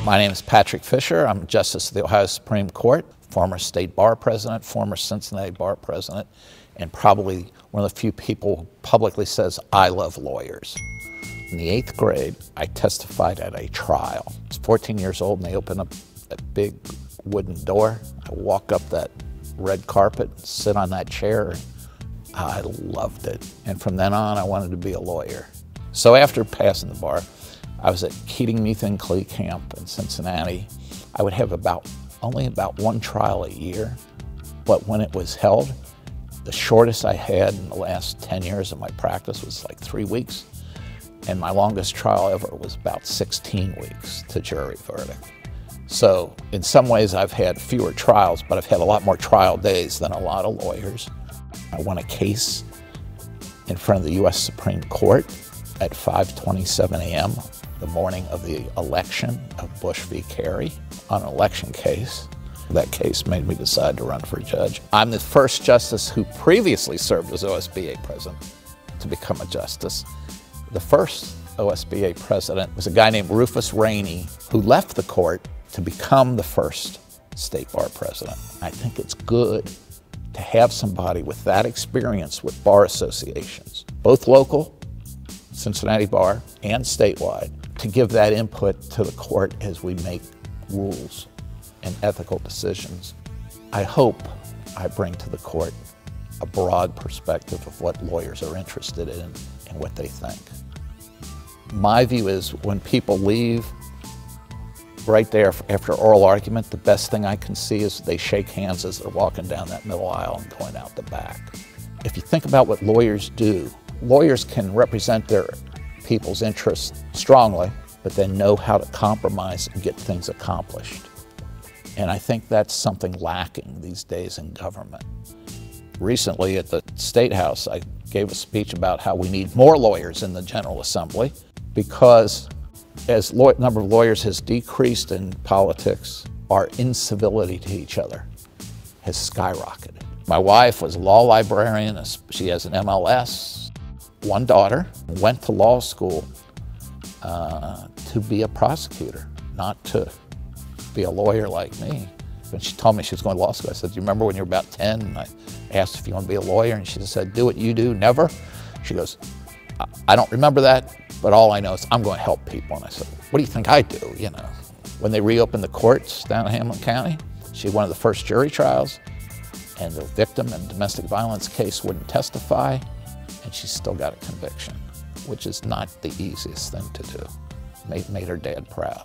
My name is Patrick Fischer. I'm Justice of the Ohio Supreme Court, former state bar president, former Cincinnati bar president, and probably one of the few people who publicly says, I love lawyers. In the 8th grade, I testified at a trial. I was 14 years old and they opened up that big wooden door. I walk up that red carpet, sit on that chair. I loved it. And from then on, I wanted to be a lawyer. So after passing the bar, I was at Keating Muth and Clee Camp in Cincinnati. I would have only about one trial a year, but when it was held, the shortest I had in the last 10 years of my practice was like 3 weeks, and my longest trial ever was about 16 weeks to jury verdict. So in some ways I've had fewer trials, but I've had a lot more trial days than a lot of lawyers. I won a case in front of the U.S. Supreme Court at 5:27 a.m. the morning of the election of Bush v. Kerry on an election case. That case made me decide to run for judge. I'm the first justice who previously served as OSBA president to become a justice. The first OSBA president was a guy named Rufus Rainey, who left the court to become the first state bar president. I think it's good to have somebody with that experience with bar associations, both local, Cincinnati Bar, and statewide, to give that input to the court as we make rules and ethical decisions. I hope I bring to the court a broad perspective of what lawyers are interested in and what they think. My view is when people leave right there after oral argument, the best thing I can see is they shake hands as they're walking down that middle aisle and going out the back. If you think about what lawyers do, lawyers can represent their people's interests strongly, but then know how to compromise and get things accomplished. And I think that's something lacking these days in government. Recently at the State House, I gave a speech about how we need more lawyers in the General Assembly because as the number of lawyers has decreased in politics, our incivility to each other has skyrocketed. My wife was a law librarian. She has an MLS, one daughter, went to law school to be a prosecutor, not to be a lawyer like me. When she told me she was going to law school, I said, do you remember when you were about 10? And I asked if you want to be a lawyer, and she said, do what you do, never. She goes, I don't remember that, but all I know is I'm going to help people. And I said, what do you think I do, you know? When they reopened the courts down in Hamilton County, she had one of the first jury trials, and the victim in a domestic violence case wouldn't testify, and she still got a conviction, which is not the easiest thing to do. Made her dad proud.